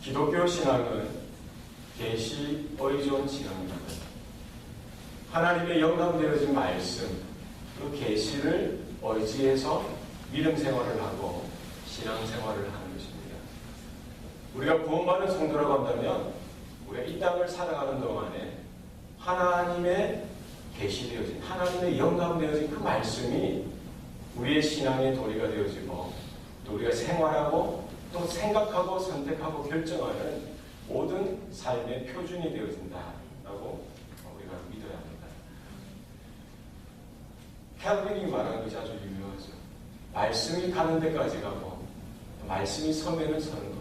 기독교 신앙은 계시 의존 신앙입니다. 하나님의 영감되어진 말씀, 그 계시를 의지해서 믿음 생활을 하고 신앙 생활을 하는 것입니다. 우리가 구원받은 성도라고 한다면 우리가 이 땅을 살아가는 동안에 하나님의 계시되어진, 하나님의 영감되어진 그 말씀이 우리의 신앙의 도리가 되어지고 또 우리가 생활하고 또 생각하고 선택하고 결정하는 모든 삶의 표준이 되어진다라고 우리가 믿어야 합니다. 캘빈이 말하는 것이 아주 유명하죠. 말씀이 가는 데까지 가고 말씀이 서면은 서는 것.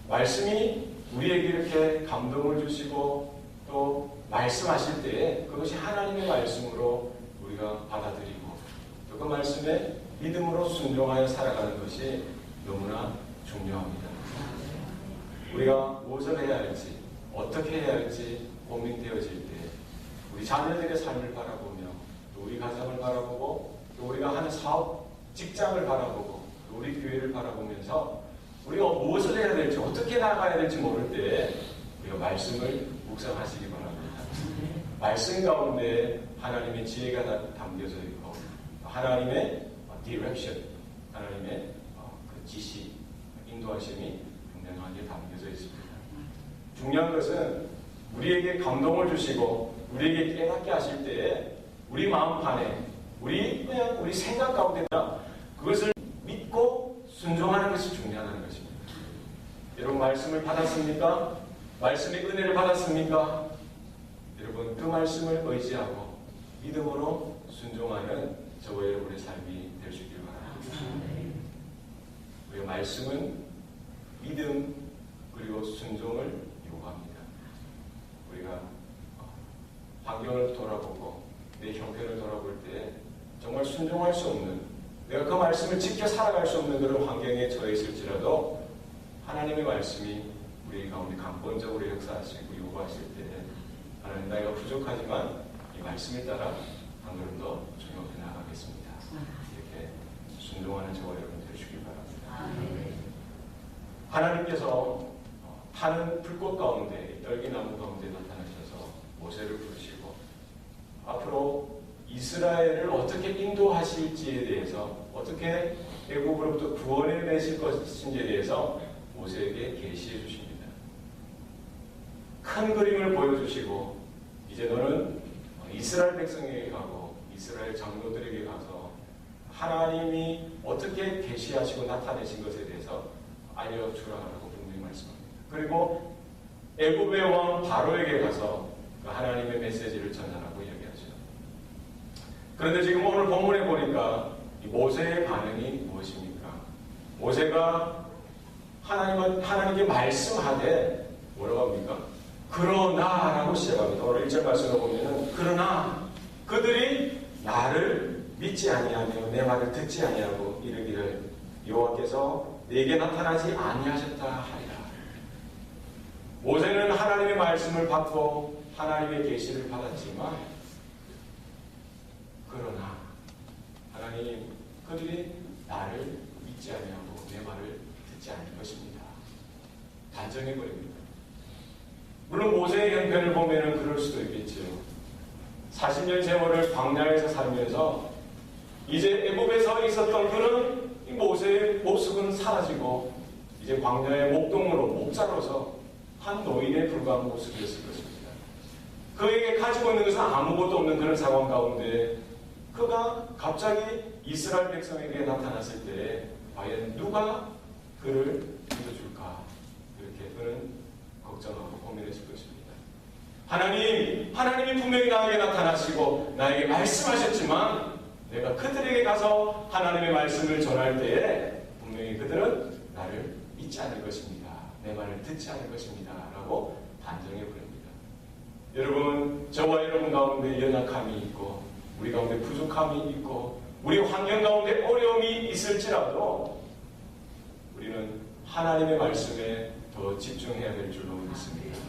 말씀이 우리에게 이렇게 감동을 주시고 또 말씀하실 때 그것이 하나님의 말씀으로 우리가 받아들이고 또 그 말씀에 믿음으로 순종하여 살아가는 것이 너무나 중요합니다. 우리가 무엇을 해야 할지 어떻게 해야 할지 고민되어질 때 우리 자녀들의 삶을 바라보며 또 우리 가정을 바라보고 또 우리가 하는 사업, 직장을 바라보고 또 우리 교회를 바라보면서 우리가 무엇을 해야 될지 어떻게 나아가야 될지 모를 때 우리가 말씀을 묵상하시기 바랍니다. 말씀 가운데 하나님의 지혜가 담겨져 있고 하나님의 디렉션, 하나님의 그 지시, 인도하심이 분명하게 담겨져 있습니다. 중요한 것은 우리에게 감동을 주시고 우리에게 깨닫게 하실 때에 우리 마음판에 우리 생각 가운데다 그것을 믿고 순종하는 것이 중요하다는 것입니다. 여러분 말씀을 받았습니까? 말씀의 은혜를 받았습니까? 여러분 그 말씀을 의지하고 믿음으로 순종하는 저와 여러분의 삶이 될 수 있길 바랍니다. 우리의 말씀은 믿음 그리고 순종을 요구합니다. 우리가 환경을 돌아보고 내 형편을 돌아볼 때 정말 순종할 수 없는 내가 그 말씀을 지켜 살아갈 수 없는 그런 환경에 처해 있을지라도 하나님의 말씀이 우리 가운데 강권적으로 역사하시고 요구하실 때 하나님 나이가 부족하지만 이 말씀에 따라 한 걸음 더 중요하게 나아가겠습니다. 이렇게 순종하는 저와 여러분 되시길 바랍니다. 하나님께서 타는 불꽃 가운데 떨기나무 가운데 나타나셔서 모세를 부르시고 앞으로 이스라엘을 어떻게 인도하실지에 대해서 어떻게 애국으로부터 구원해 내실 것인지에 대해서 모세에게 계시해 주십니다. 큰 그림을 보여주시고 이제 너는 이스라엘 백성에게 가고 이스라엘 장로들에게 가서 하나님이 어떻게 계시하시고 나타내신 것에 대해서 알려주라고 분명히 말씀합니다. 그리고 애굽의 왕 바로에게 가서 그 하나님의 메시지를 전하라고 이야기하죠. 그런데 지금 오늘 본문에 보니까 이 모세의 반응이 무엇입니까? 모세가 하나님께 말씀하되 뭐라고 합니까? 그러나라고 시작합니다. 오늘 1절 말씀을 보면은 그러나 그들이 나를 믿지 아니하며 내 말을 듣지 아니하고 이르기를 여호와께서 내게 나타나지 아니하셨다 하리라. 모세는 하나님의 말씀을 받고 하나님의 계시를 받았지만 그러나 하나님 그들이 나를 믿지 아니하고 내 말을 듣지 않을 것입니다. 단정해버립니다. 물론 모세의 형편을 보면 그럴 수도 있겠죠. 40년 세월을 광야에서 살면서 이제 애굽에서 있었던 그런 모세의 모습은 사라지고 이제 광야의 목동으로 목자로서 한 노인에 불과한 모습이었을 것입니다. 그에게 가지고 있는 것은 아무것도 없는 그런 상황 가운데 그가 갑자기 이스라엘 백성에게 나타났을 때 과연 누가 그를 믿어줄까? 이렇게 그는 걱정하고 고민했을 것입니다. 하나님이 분명히 나에게 나타나시고 나에게 말씀하셨지만 내가 그들에게 가서 하나님의 말씀을 전할 때에 분명히 그들은 나를 믿지 않을 것입니다. 내 말을 듣지 않을 것입니다. 라고 단정해 버립니다. 여러분, 저와 여러분 가운데 연약함이 있고 우리 가운데 부족함이 있고 우리 환경 가운데 어려움이 있을지라도 우리는 하나님의 말씀에 더 집중해야 될 줄로 믿습니다.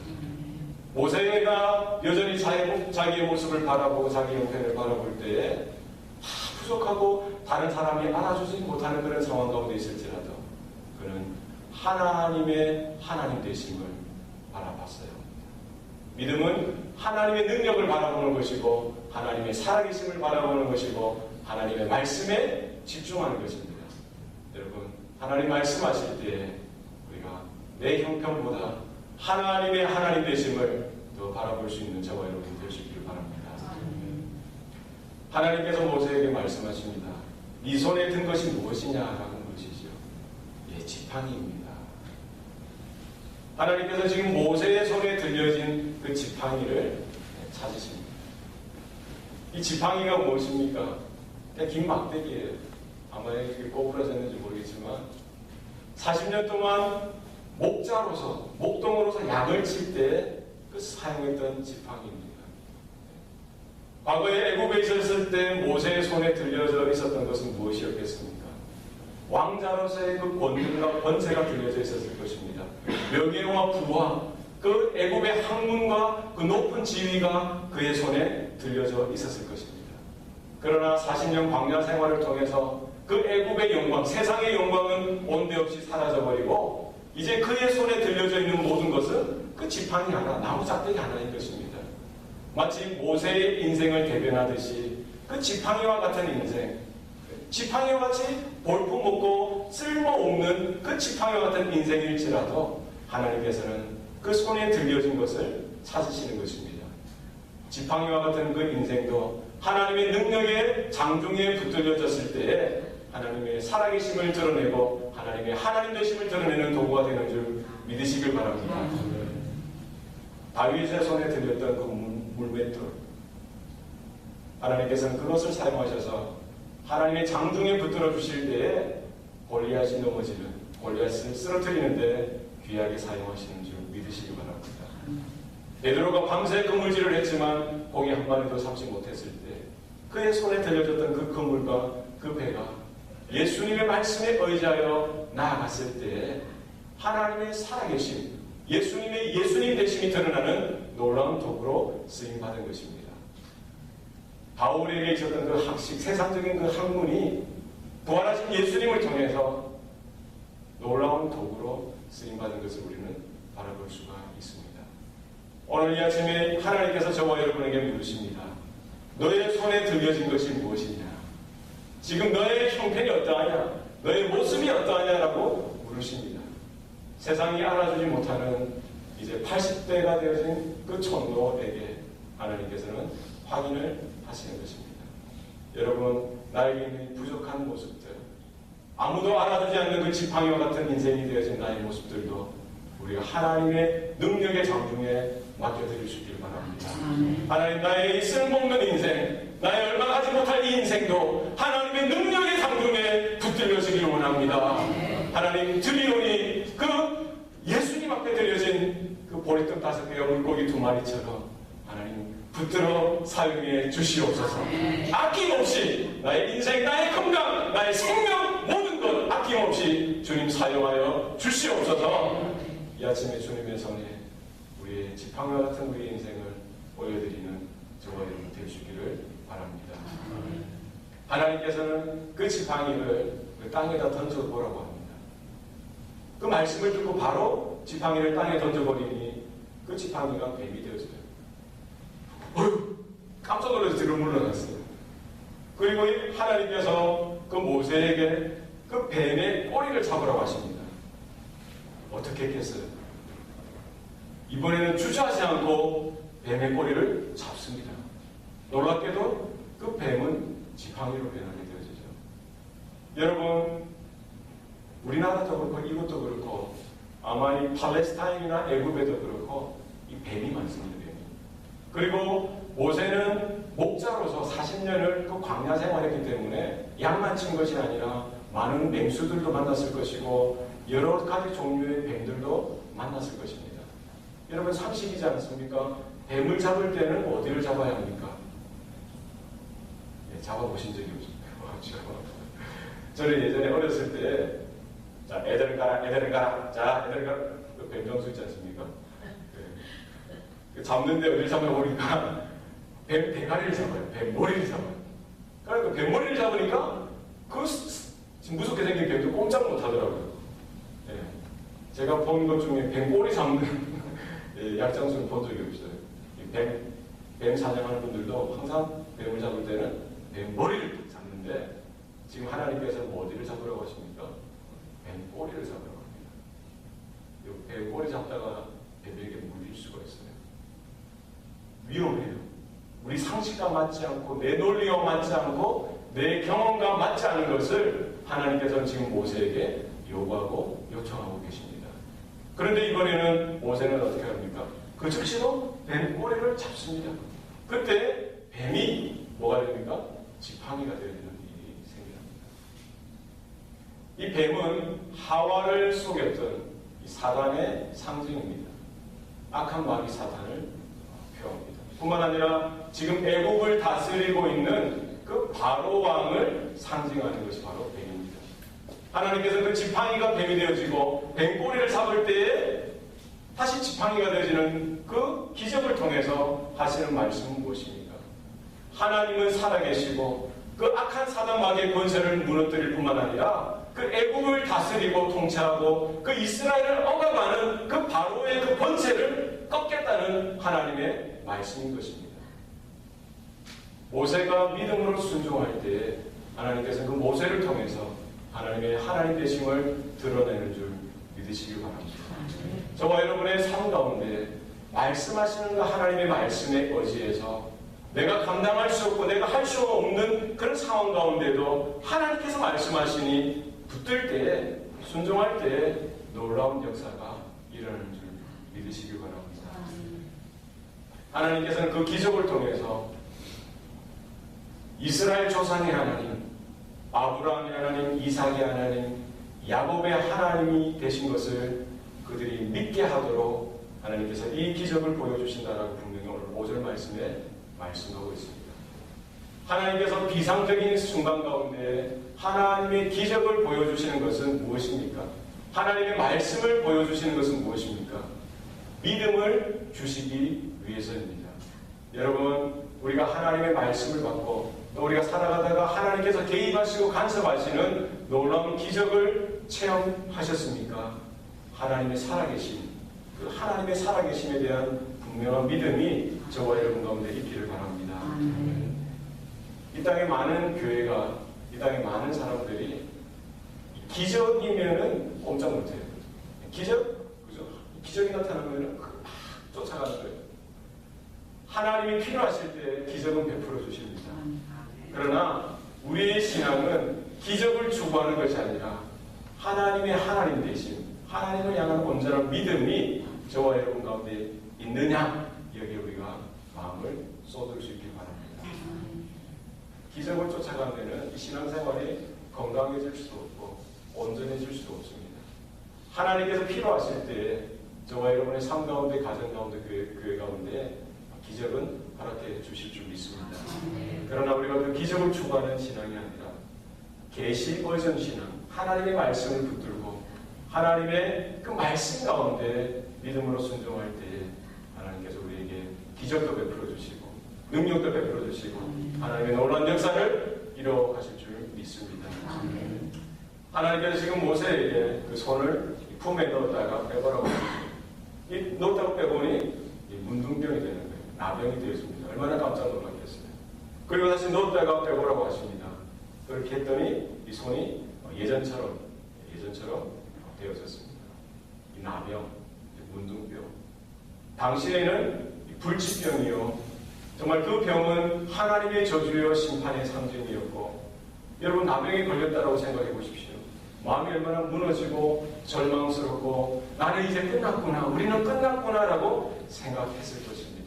모세가 여전히 자기의 모습을 바라보고 자기 형편을 바라볼 때에 다 부족하고 다른 사람이 알아주지 못하는 그런 상황 가운데 있을지라도 그는 하나님의 하나님 되심을 바라봤어야 합니다. 믿음은 하나님의 능력을 바라보는 것이고 하나님의 살아계심을 바라보는 것이고 하나님의 말씀에 집중하는 것입니다. 여러분, 하나님 말씀하실 때 우리가 내 형편보다 하나님의 하나님 되심을 더 바라볼 수 있는 저와 여러분 되시기를 바랍니다. 하나님께서 모세에게 말씀하십니다. 네 손에 든 것이 무엇이냐라는 것이죠. 예, 지팡이입니다. 하나님께서 지금 모세의 손에 들려진 그 지팡이를 찾으십니다. 이 지팡이가 무엇입니까? 그냥 긴 막대기예요. 아마 이렇게 꼬부라졌는지 모르겠지만 40년 동안 목자로서, 목동으로서 약을 칠 때 그 사용했던 지팡이입니다. 과거에 애굽에 있었을 때 모세의 손에 들려져 있었던 것은 무엇이었겠습니까? 왕자로서의 그 권능과 권세가 들려져 있었을 것입니다. 명예와 부와 그 애굽의 학문과 그 높은 지위가 그의 손에 들려져 있었을 것입니다. 그러나 40년 광야 생활을 통해서 그 애굽의 영광, 세상의 영광은 온데없이 사라져버리고 이제 그의 손에 들려져 있는 모든 것은 그 지팡이 하나, 나무 짝대기 하나인 것입니다. 마치 모세의 인생을 대변하듯이 그 지팡이와 같은 인생, 지팡이와 같이 볼품없고 쓸모없는 그 지팡이와 같은 인생일지라도 하나님께서는 그 손에 들려진 것을 찾으시는 것입니다. 지팡이와 같은 그 인생도 하나님의 능력의 장중에 붙들려졌을 때에 하나님의 살아계심을 드러내고 하나님의 하나님 되심을 드러내는 도구가 되는 줄 믿으시길 바랍니다. 다윗의 손에 들렸던 그 물맷돌, 하나님께서는 그것을 사용하셔서 하나님의 장중에 붙들어 주실 때에 골리앗이 넘어지는, 골리앗을 쓰러뜨리는데 귀하게 사용하시는 줄 믿으시기 바랍니다. 베드로가 밤새 그물질을 했지만 고기 한 마리도 잡지 못했을 때 그의 손에 들려졌던 그 그물과 그 배가 예수님의 말씀에 의지하여 나아갔을 때 하나님의 살아계심, 예수님의 예수님 되심이 드러나는 놀라운 도구로 쓰임받은 것입니다. 바울에게 있었던 그 학식, 세상적인 그 학문이 부활하신 예수님을 통해서 놀라운 도구로 쓰임받은 것을 우리는 바라볼 수가 있습니다. 오늘 이 아침에 하나님께서 저와 여러분에게 물으십니다. 너의 손에 들려진 것이 무엇이냐? 지금 너의 형편이 어떠하냐? 너의 모습이 어떠하냐라고 물으십니다. 세상이 알아주지 못하는 이제 80대가 되어진 그 청노에게 하나님께서는 확인을 하시는 것입니다. 여러분, 나에게 있는 부족한 모습들, 아무도 알아주지 않는 그 지팡이와 같은 인생이 되어진 나의 모습들도 우리가 하나님의 능력의 장중에 맡겨드릴 수 있기를 바랍니다. 하나님, 나의 쓸모없는 인생, 나의 얼마 가지 못할 이 인생도 하나님의 능력의 장중에 붙들려지기를 원합니다. 하나님, 드리오니 그 예수님 앞에 드려진 그 보리떡 5개와 물고기 2마리처럼 하나님 붙들어 사용해 주시옵소서. 아낌없이 나의 인생, 나의 건강, 나의 생명 모든 것 아낌없이 주님 사용하여 주시옵소서. 이 아침에 주님의 손에 우리의 지팡이와 같은 우리의 인생을 보여드리는 저와 여러분 되시기를 바랍니다. 하나님께서는 그 지팡이를 그 땅에다 던져보라고 합니다. 그 말씀을 듣고 바로 지팡이를 땅에 던져버리니 그 지팡이가 뱀이 되어져요. 어휴, 깜짝 놀라서 뒤로 물러났어요. 그리고 하나님께서 그 모세에게 그 뱀의 꼬리를 잡으라고 하십니다. 어떻게 했겠어요? 이번에는 주저하지 않고 뱀의 꼬리를 잡습니다. 놀랍게도 그 뱀은 지팡이로 변하게 되어지죠. 여러분, 우리나라도 그렇고 이것도 그렇고 아마 이 팔레스타인이나 애굽에도 그렇고 이 뱀이 많습니다. 뱀이. 그리고 모세는 목자로서 40년을 그 광야 생활했기 때문에 양만 친 것이 아니라 많은 맹수들도 만났을 것이고 여러 가지 종류의 뱀들도 만났을 것입니다. 여러분, 상식이지 않습니까? 뱀을 잡을 때는 어디를 잡아야 합니까? 네, 잡아보신 적이 없습니까? 저는 예전에 어렸을 때 자, 애들 가라. 자, 애들 가라. 그 뱀정수 있지 않습니까? 네. 잡는데 어딜 잡나 보니까 뱀 대가리를 잡아요. 뱀 머리를 잡아요. 그러니까 뱀 머리를 잡으니까 그 무섭게 생긴 뱀도 꼼짝 못 하더라고요. 네. 제가 본 것 중에 뱀꼬리 잡는 약장수를 본 적이 없어요. 뱀 사냥하는 분들도 항상 뱀을 잡을 때는 뱀 머리를 잡는데 지금 하나님께서 어디를 잡으라고 하십니까? 뱀 꼬리를 잡으라고 합니다. 뱀 꼬리 잡다가 뱀에게 물릴 수가 있어요. 위험해요. 우리 상식과 맞지 않고 내 논리와 맞지 않고 내 경험과 맞지 않은 것을 하나님께서는 지금 모세에게 요구하고 요청하고 계십니다. 그런데 이번에는 모세는 어떻게 합니까? 그 즉시로 뱀 꼬리를 잡습니다. 그때 뱀이 뭐가 됩니까? 지팡이가 되는 일이 생깁니다. 이 뱀은 하와를 속였던 이 사단의 상징입니다. 악한 마귀 사단을 표합니다. 뿐만 아니라 지금 애국을 다스리고 있는 그 바로 왕을 상징하는 것이 바로 뱀입니다. 하나님께서 그 지팡이가 뱀이 되어지고 뱀꼬리를 잡을 때에 다시 지팡이가 되어지는 그 기적을 통해서 하시는 말씀은 무엇입니까? 하나님은 살아계시고 그 악한 사단 마귀의 권세를 무너뜨릴 뿐만 아니라 그 애국을 다스리고 통치하고 그 이스라엘을 억압하는 그 바로의 그 권세를 꺾겠다는 하나님의 말씀인 것입니다. 모세가 믿음으로 순종할 때 하나님께서 그 모세를 통해서 하나님의 하나님 되심을 드러내는 줄 믿으시길 바랍니다. 저와 여러분의 삶 가운데 말씀하시는 그 하나님의 말씀에 의지해서 내가 감당할 수 없고 내가 할 수 없는 그런 상황 가운데도 하나님께서 말씀하시니 붙들 때, 순종할 때 놀라운 역사가 일어나는 줄 믿으시길 바랍니다. 하나님께서는 그 기적을 통해서 이스라엘 조상의 하나님, 아브라함의 하나님, 이삭의 하나님, 야곱의 하나님이 되신 것을 그들이 믿게 하도록 하나님께서 이 기적을 보여주신다라고 분명히 오늘 5절 말씀에 말씀하고 있습니다. 하나님께서 비상적인 순간 가운데 하나님의 기적을 보여주시는 것은 무엇입니까? 하나님의 말씀을 보여주시는 것은 무엇입니까? 믿음을 주시기 위해서입니다. 여러분, 우리가 하나님의 말씀을 받고 또 우리가 살아가다가 하나님께서 개입하시고 간섭하시는 놀라운 기적을 체험하셨습니까? 하나님의 살아계심, 그 하나님의 살아계심에 대한 분명한 믿음이 저와 여러분 가운데 있기를 바랍니다. 이 땅에 많은 교회가, 이 땅에 많은 사람들이 기적이면은 꼼짝 못해요. 기적? 그죠? 기적이 나타나면 막 쫓아가는 거예요. 하나님이 필요하실 때 기적은 베풀어 주십니다. 그러나 우리의 신앙은 기적을 추구하는 것이 아니라 하나님의 하나님 되신 하나님을 향한 온전한 믿음이 저와 여러분 가운데 있느냐, 여기에 우리가 마음을 쏟을 수 있길 바랍니다. 기적을 쫓아가면 이 신앙생활이 건강해질 수도 없고 온전해질 수도 없습니다. 하나님께서 필요하실 때 저와 여러분의 삶 가운데, 가정 가운데, 교회 가운데 기적은 허락해 주실 줄 믿습니다. 그러나 우리가 그 기적을 추구하는 신앙이 아니라 계시 의존 신앙, 하나님의 말씀을 붙들고 하나님의 그 말씀 가운데 믿음으로 순종할 때에 하나님께서 우리에게 기적도 베풀어 주시고 능력도 베풀어 주시고 하나님의 놀라운 역사를 이루어가실 줄 믿습니다. 하나님께서 지금 모세에게 그 손을 품에 넣었다가 빼보라고 합니다. 넣었다가 빼보니 문둥병이 되는 거예요. 나병이 되었습니다. 얼마나 깜짝 놀랐겠어요. 그리고 다시 넣었다가 빼보라고 하십니다. 그렇게 했더니 이 손이 예전처럼 되어졌습니다. 이 나병, 문둥병. 당시에는 불치병이요. 정말 그 병은 하나님의 저주여 심판의 상징이었고, 여러분 나병에 걸렸다라고 생각해 보십시오. 마음이 얼마나 무너지고 절망스럽고 나는 이제 끝났구나, 우리는 끝났구나라고 생각했을 것입니다.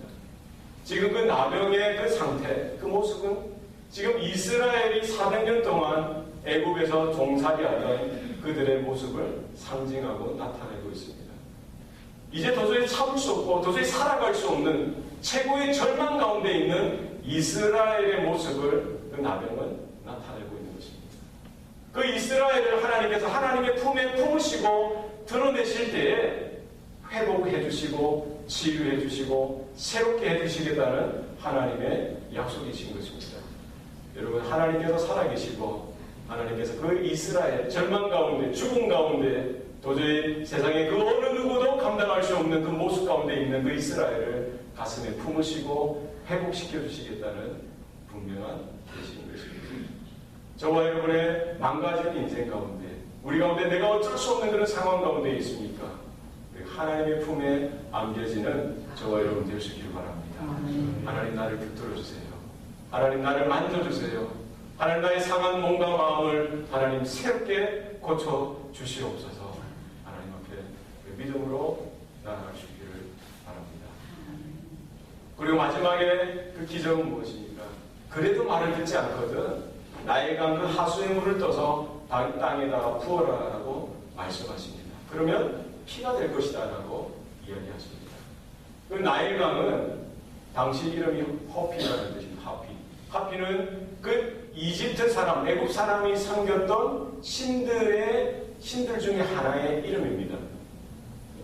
지금 그 나병의 그 상태, 그 모습은 지금 이스라엘이 400년 동안 애굽에서 종살이하던 그들의 모습을 상징하고 나타내고 있습니다. 이제 도저히 참을 수 없고 도저히 살아갈 수 없는 최고의 절망 가운데 있는 이스라엘의 모습을 그 나병은 나타내고 있는 것입니다. 그 이스라엘을 하나님께서 하나님의 품에 품으시고 드러내실 때에 회복해 주시고 치유해 주시고 새롭게 해 주시겠다는 하나님의 약속이신 것입니다. 여러분, 하나님께서 살아계시고 하나님께서 그 이스라엘 절망 가운데 죽음 가운데 도저히 세상에 그 어느 누구도 감당할 수 없는 그 모습 가운데 있는 그 이스라엘을 가슴에 품으시고 회복시켜 주시겠다는 분명한 계시인 것입니다. 저와 여러분의 망가진 인생 가운데, 우리 가운데 내가 어쩔 수 없는 그런 상황 가운데 있습니까? 하나님의 품에 안겨지는 저와 여러분 될 수 있기를 바랍니다. 하나님 나를 붙들어 주세요. 하나님 나를 만져주세요. 하나님 나의 상한 몸과 마음을 하나님 새롭게 고쳐 주시옵소서. 하나님 앞에 믿음으로 나아갈 수 있기를 바랍니다. 그리고 마지막에 그 기적은 무엇입니까? 그래도 말을 듣지 않거든 나의 강 그 하수의 물을 떠서 땅에다가 부어라라고 말씀하십니다. 그러면 피가 될 것이다 라고 이야기하십니다. 그 나일강은 당시 이름이 허피라는 뜻입니다. 하피는 그 이집트 사람, 애굽 사람이 섬겼던 신들 중에 하나의 이름입니다.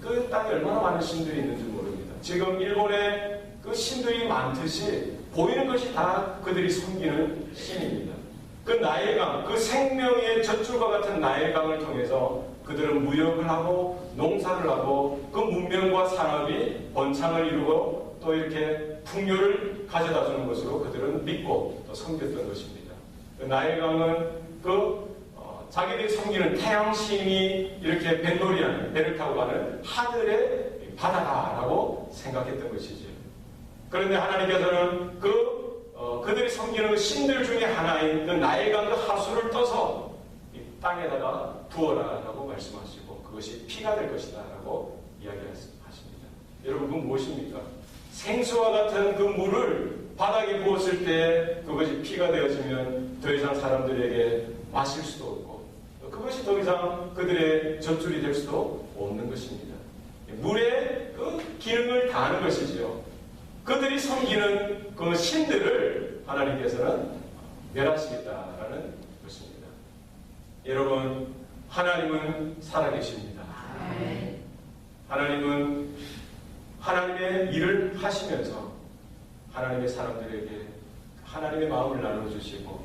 그 땅에 얼마나 많은 신들이 있는지 모릅니다. 지금 일본에 그 신들이 많듯이 보이는 것이 다 그들이 섬기는 신입니다. 그 나일강, 그 생명의 젖줄과 같은 나일강을 통해서 그들은 무역을 하고 농사를 하고 그 문명과 산업이 번창을 이루고 또 이렇게 풍요를 가져다 주는 것으로 그들은 믿고 또 섬겼던 것입니다. 그 나일강은 자기들이 섬기는 태양신이 이렇게 뱃놀이하는, 배를 타고 가는 하늘의 바다다라고 생각했던 것이죠. 그런데 하나님께서는 그들이 섬기는 신들 중에 하나인 그 나일강 그 하수를 떠서 이 땅에다가 부어라라고 말씀하시고 그것이 피가 될 것이다 라고 이야기하십니다. 여러분 그건 무엇입니까? 생수와 같은 그 물을 바닥에 부었을 때 그것이 피가 되어지면 더 이상 사람들에게 마실 수도 없고 그것이 더 이상 그들의 젖줄이 될 수도 없는 것입니다. 물의 그 기능을 다하는 것이지요. 그들이 섬기는 그 신들을 하나님께서는 멸하시겠다라는 것입니다. 여러분, 하나님은 살아계십니다. 하나님은 하나님의 일을 하시면서 하나님의 사람들에게 하나님의 마음을 나눠주시고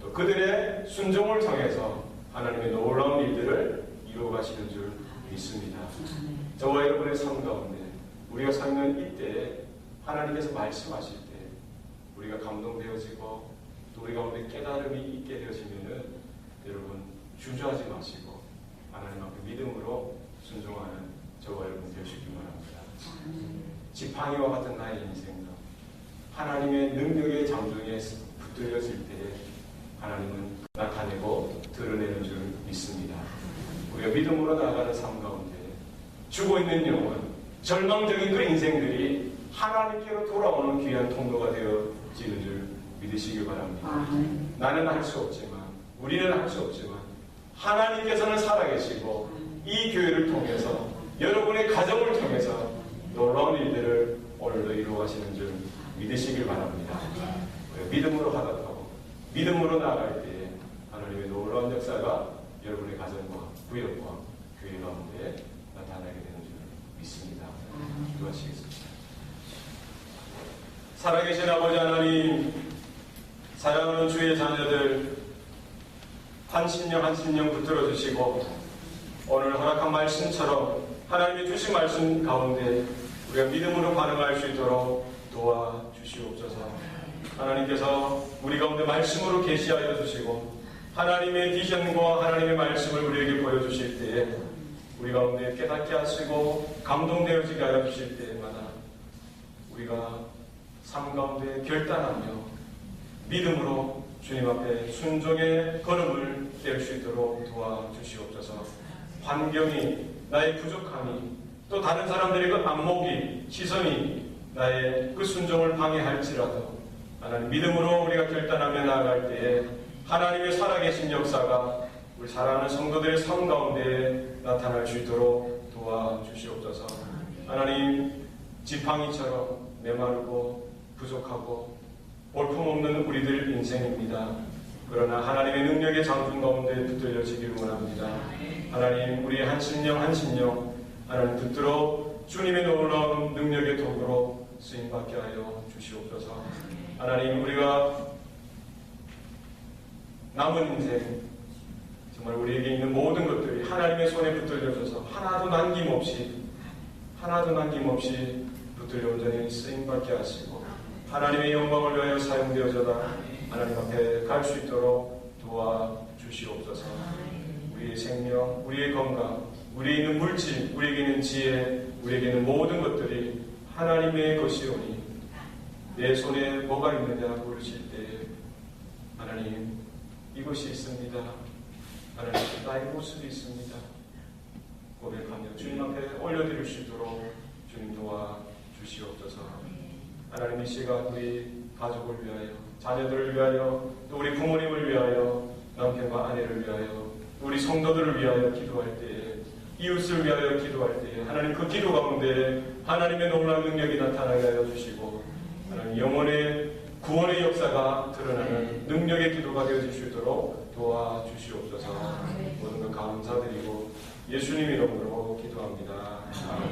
또 그들의 순종을 통해서 하나님의 놀라운 일들을 이루어가시는 줄 믿습니다. 저와 여러분의 삶 가운데 우리가 서 있는 이때에 하나님께서 말씀하실 때 우리가 감동되어지고 또 우리 가운데 깨달음이 있게 되어지면은 여러분 주저하지 마시고 하나님 앞에 믿음으로 순종하는 저와 여러분 되시기 바랍니다. 지팡이와 같은 나의 인생도 하나님의 능력의 장중에 붙들려질 때에 하나님은 나타내고 드러내는 줄 믿습니다. 우리가 믿음으로 나아가는 삶 가운데 죽어있는 영혼, 절망적인 그 인생들이 하나님께로 돌아오는 귀한 통로가 되어지는 줄 믿으시기 바랍니다. 나는 할 수 없지만, 우리는 할 수 없지만 하나님께서는 살아계시고 이 교회를 통해서 여러분의 가정을 통해서 놀라운 일들을 오늘도 이루어가시는 줄 믿으시길 바랍니다. 믿음으로 하답하고 믿음으로 나아갈 때에 하나님의 놀라운 역사가 여러분의 가정과 구역과 교회 가운데 나타나게 되는 줄 믿습니다. 기도하시겠습니다. 살아계신 아버지 하나님, 사랑하는 주의 자녀들 한 심령 한 심령 붙들어 주시고 오늘 허락한 말씀처럼 하나님이 주신 말씀 가운데 우리가 믿음으로 반응할 수 있도록 도와주시옵소서. 하나님께서 우리 가운데 말씀으로 계시하여 주시고 하나님의 비전과 하나님의 말씀을 우리에게 보여주실 때에 우리 가운데 깨닫게 하시고 감동되어지게 하여 주실 때마다 우리가 삶 가운데 결단하며 믿음으로 주님 앞에 순종의 걸음을 뗄 수 있도록 도와주시옵소서. 환경이, 나의 부족함이, 또 다른 사람들의 그 안목이, 시선이 나의 그 순종을 방해할지라도 하나님 믿음으로 우리가 결단하며 나아갈 때에 하나님의 살아계신 역사가 우리 사랑하는 성도들의 삶 가운데 나타날 수 있도록 도와주시옵소서. 하나님 지팡이처럼 메마르고 부족하고 볼품없는 우리들 인생입니다. 그러나 하나님의 능력의 장중 가운데 붙들려지기를 원합니다. 하나님 우리의 한 심령 한 심령 하나님 붙들어 주님의 놀라운 능력의 도구로 쓰임받게 하여 주시옵소서. 하나님 우리가 남은 인생 정말 우리에게 있는 모든 것들이 하나님의 손에 붙들려져서 하나도 남김없이 붙들려 온전히 쓰임받게 하시고 하나님의 영광을 위하여 사용되어져라 하나님 앞에 갈 수 있도록 도와주시옵소서. 우리의 생명, 우리의 건강, 우리에 있는 물질, 우리에게 있는 지혜, 우리에게 있는 모든 것들이 하나님의 것이오니 내 손에 뭐가 있느냐 물으실 때 하나님 이것이 있습니다. 하나님 나의 모습이 있습니다. 고백하며 주님 앞에 올려드릴 수 있도록 주님 도와주시옵소서. 하나님 이 시간 우리 가족을 위하여 자녀들을 위하여 또 우리 부모님을 위하여 남편과 아내를 위하여 우리 성도들을 위하여 기도할 때에 이웃을 위하여 기도할 때에 하나님 그 기도 가운데 하나님의 놀라운 능력이 나타나게 하여 주시고 하나님 영혼의 구원의 역사가 드러나는 능력의 기도가 되어질 수 있도록 도와주시옵소서. 모든 것 감사드리고 예수님 이름으로 기도합니다. 아멘.